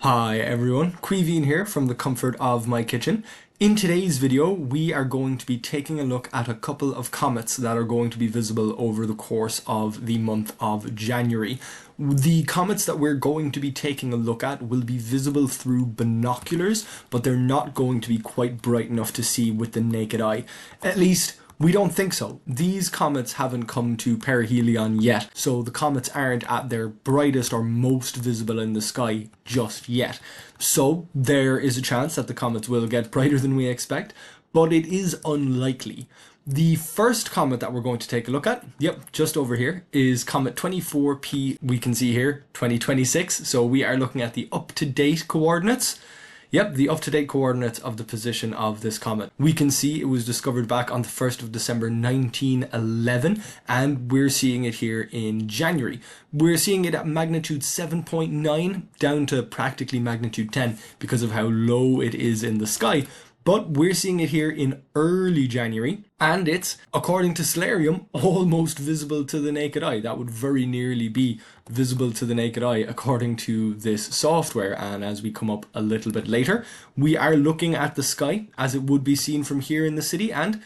Hi everyone, Queeveen here from the comfort of my kitchen. In today's video, we are going to be taking a look at a couple of comets that are going to be visible over the course of the month of January. The comets that we're going to be taking a look at will be visible through binoculars, but they're not going to be quite bright enough to see with the naked eye. At least, we don't think so. These comets haven't come to perihelion yet, so the comets aren't at their brightest or most visible in the sky just yet. So there is a chance that the comets will get brighter than we expect, but it is unlikely. The first comet that we're going to take a look at, just over here, is Comet 24P, we can see here, 2026. So we are looking at the up-to-date coordinates. The up-to-date coordinates of the position of this comet. We can see it was discovered back on the 1st of December 1911, and we're seeing it here in January. We're seeing it at magnitude 7.9 down to practically magnitude 10 because of how low it is in the sky. But we're seeing it here in early January, and it's, according to Stellarium, almost visible to the naked eye. That would very nearly be visible to the naked eye according to this software. And as we come up a little bit later, we are looking at the sky as it would be seen from here in the city, and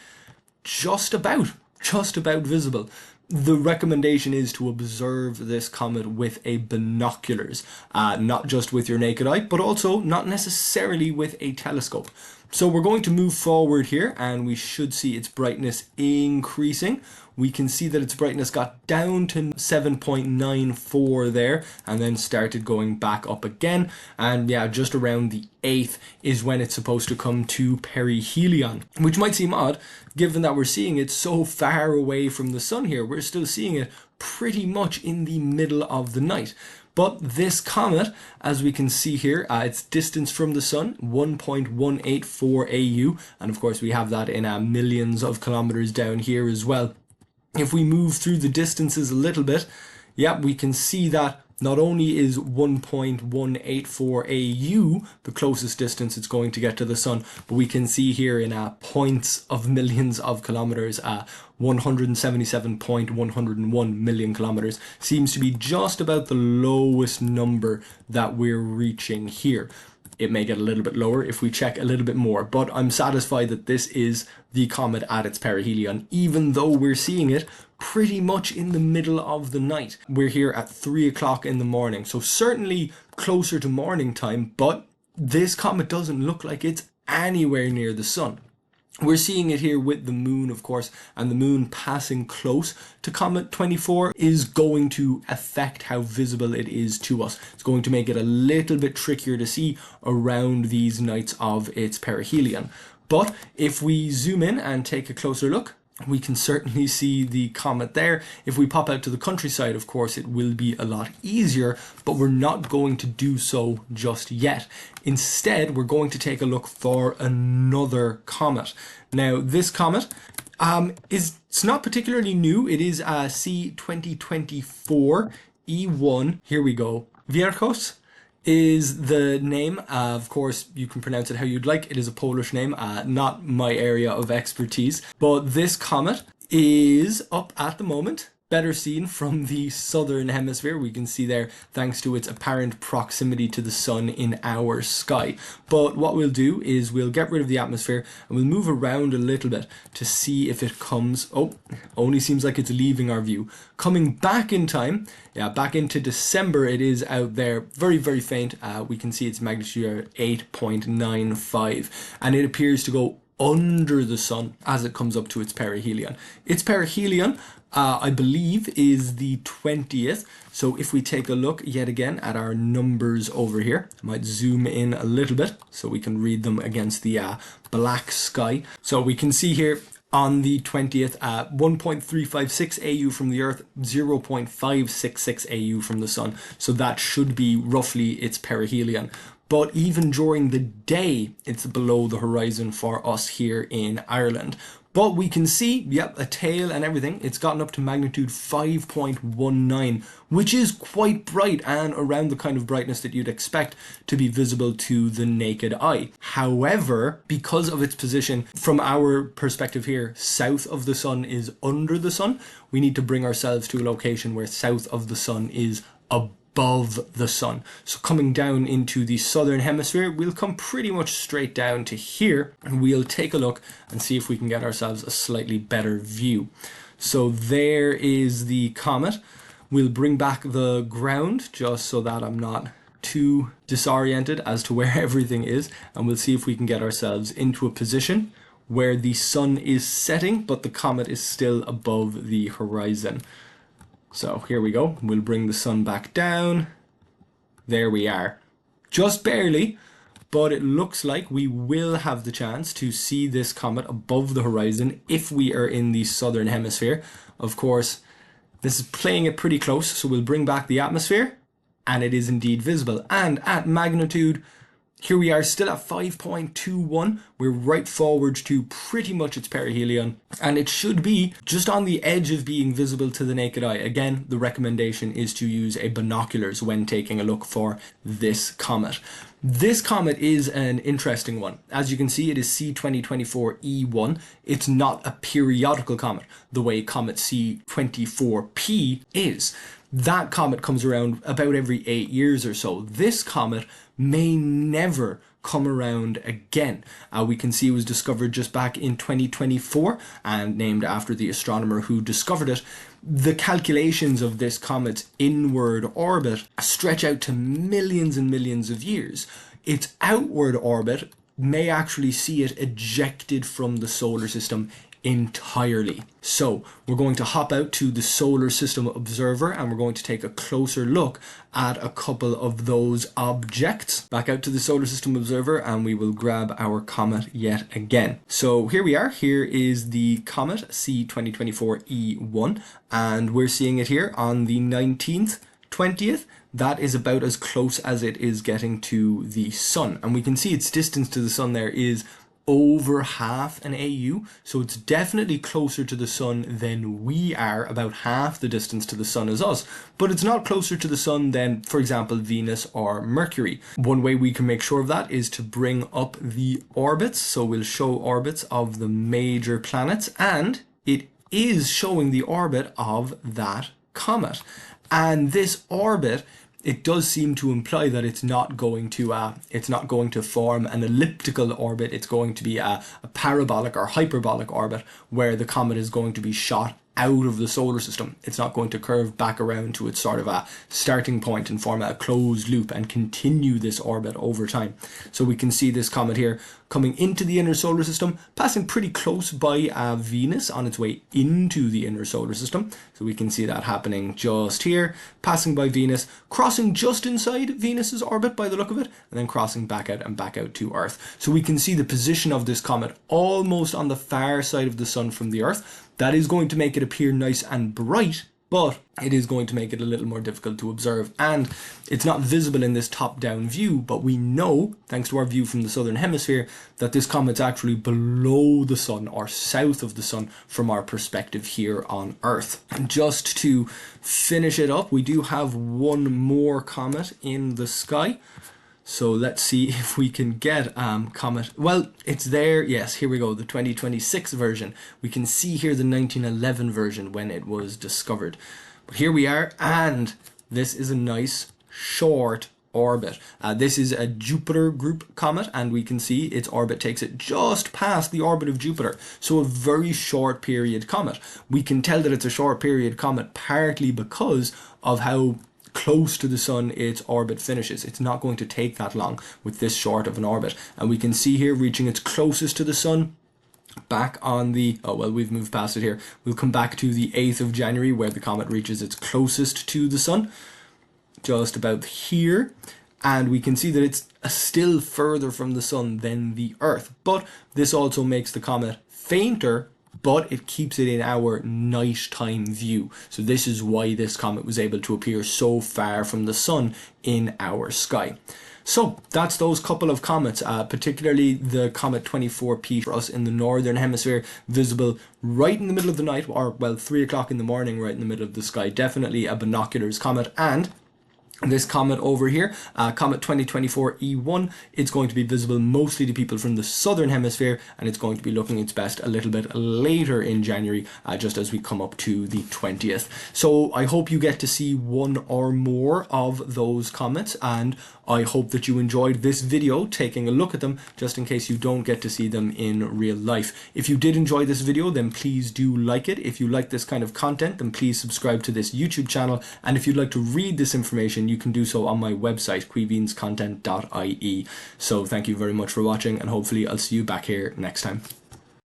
just about visible. The recommendation is to observe this comet with a binoculars, not just with your naked eye, but also not necessarily with a telescope. So we're going to move forward here, and we should see its brightness increasing. We can see that its brightness got down to 7.94 there, and then started going back up again. And just around the 8th is when it's supposed to come to perihelion, which might seem odd, given that we're seeing it so far away from the sun here. We're still seeing it pretty much in the middle of the night. But this comet, as we can see here, its distance from the sun, 1.184 AU. And of course, we have that in millions of kilometers down here as well. If we move through the distances a little bit, we can see that not only is 1.184 AU the closest distance it's going to get to the sun, but we can see here in points of millions of kilometers, 177.101 million kilometers seems to be just about the lowest number that we're reaching here. It may get a little bit lower if we check a little bit more, but I'm satisfied that this is the comet at its perihelion, even though we're seeing it pretty much in the middle of the night. We're here at 3 o'clock in the morning, so certainly closer to morning time, but this comet doesn't look like it's anywhere near the sun. We're seeing it here with the moon, of course, and the moon passing close to Comet 24 is going to affect how visible it is to us. It's going to make it a little bit trickier to see around these nights of its perihelion. But if we zoom in and take a closer look, we can certainly see the comet there. If we pop out to the countryside, of course, it will be a lot easier, but we're not going to do so just yet. Instead, we're going to take a look for another comet. Now, this comet it's not particularly new. It is C2024 E1. Here we go. Wierzchoś is the name. Of course, you can pronounce it how you'd like. It is a Polish name, not my area of expertise. But this comet is up at the moment, better seen from the Southern Hemisphere. We can see there, thanks to its apparent proximity to the sun in our sky. But what we'll do is we'll get rid of the atmosphere and we'll move around a little bit to see if it comes. Only seems like it's leaving our view. Coming back in time, back into December, it is out there, very, very faint. We can see its magnitude at 8.95, and it appears to go under the sun as it comes up to its perihelion. Its perihelion, I believe, is the 20th. So if we take a look yet again at our numbers over here, I might zoom in a little bit so we can read them against the black sky. So we can see here on the 20th, 1.356 AU from the Earth, 0.566 AU from the sun. So that should be roughly its perihelion. But even during the day, it's below the horizon for us here in Ireland. But we can see, a tail and everything, it's gotten up to magnitude 5.19, which is quite bright and around the kind of brightness that you'd expect to be visible to the naked eye. However, because of its position, from our perspective here, south of the sun is under the sun, we need to bring ourselves to a location where south of the sun is above above the sun. So coming down into the southern hemisphere, we'll come pretty much straight down to here, and we'll take a look and see if we can get ourselves a slightly better view. So there is the comet. We'll bring back the ground just so that I'm not too disoriented as to where everything is, and we'll see if we can get ourselves into a position where the sun is setting but the comet is still above the horizon. So here we go. We'll bring the sun back down. There we are. Just barely, but it looks like we will have the chance to see this comet above the horizon if we are in the southern hemisphere. Of course, this is playing it pretty close, so we'll bring back the atmosphere, and it is indeed visible. And at magnitude, here we are still at 5.21. We're right forward to pretty much its perihelion, and it should be just on the edge of being visible to the naked eye. Again, the recommendation is to use a binoculars when taking a look for this comet. This comet is an interesting one. As you can see, it is C2024E1. It's not a periodical comet the way comet C24P is. That comet comes around about every 8 years or so. This comet may never come around again. We can see it was discovered just back in 2024 and named after the astronomer who discovered it. The calculations of this comet's inward orbit stretch out to millions and millions of years. Its outward orbit may actually see it ejected from the solar system entirely. So we're going to hop out to the solar system observer and we're going to take a closer look at a couple of those objects. Back out to the solar system observer and we will grab our comet yet again. So here we are. Here is the comet C2024E1 and we're seeing it here on the 19th, 20th. That is about as close as it is getting to the sun, and we can see its distance to the sun there is over half an AU, so it's definitely closer to the sun than we are, about half the distance to the sun as us, but it's not closer to the sun than, for example, Venus or Mercury. One way we can make sure of that is to bring up the orbits, so we'll show orbits of the major planets, and it is showing the orbit of that comet. And this orbit, it does seem to imply that it's not going to form an elliptical orbit. It's going to be a parabolic or hyperbolic orbit where the comet is going to be shot out of the solar system. It's not going to curve back around to its sort of a starting point and form a closed loop and continue this orbit over time. So we can see this comet here coming into the inner solar system, passing pretty close by Venus on its way into the inner solar system. So we can see that happening just here, passing by Venus, crossing just inside Venus's orbit by the look of it, and then crossing back out and back out to Earth. So we can see the position of this comet almost on the far side of the sun from the Earth. That is going to make it appear nice and bright, but it is going to make it a little more difficult to observe. And it's not visible in this top-down view, but we know, thanks to our view from the southern hemisphere, that this comet's actually below the sun or south of the sun from our perspective here on Earth. And just to finish it up, we do have one more comet in the sky. So let's see if we can get comet. Well, it's there. Yes, here we go. The 2026 version. We can see here the 1911 version when it was discovered. But here we are, and this is a nice short orbit. This is a Jupiter group comet, and we can see its orbit takes it just past the orbit of Jupiter. So a very short period comet. We can tell that it's a short period comet partly because of how close to the sun its orbit finishes. It's not going to take that long with this short of an orbit, and we can see here reaching its closest to the sun back on the, oh well, we've moved past it here. We'll come back to the 8th of January where the comet reaches its closest to the sun, just about here, and we can see that it's still further from the sun than the Earth, but this also makes the comet fainter, but it keeps it in our nighttime view. So this is why this comet was able to appear so far from the sun in our sky. So that's those couple of comets, particularly the comet 24P for us in the northern hemisphere, visible right in the middle of the night, or well, 3 o'clock in the morning, right in the middle of the sky. Definitely a binoculars comet. And This comet over here, Comet 2024 E1, it's going to be visible mostly to people from the Southern Hemisphere, and it's going to be looking its best a little bit later in January, just as we come up to the 20th. So I hope you get to see one or more of those comets, and I hope that you enjoyed this video taking a look at them, just in case you don't get to see them in real life. If you did enjoy this video, then please do like it. If you like this kind of content, then please subscribe to this YouTube channel, and if you'd like to read this information, you can do so on my website, queevinscontent.ie. So thank you very much for watching, and hopefully I'll see you back here next time.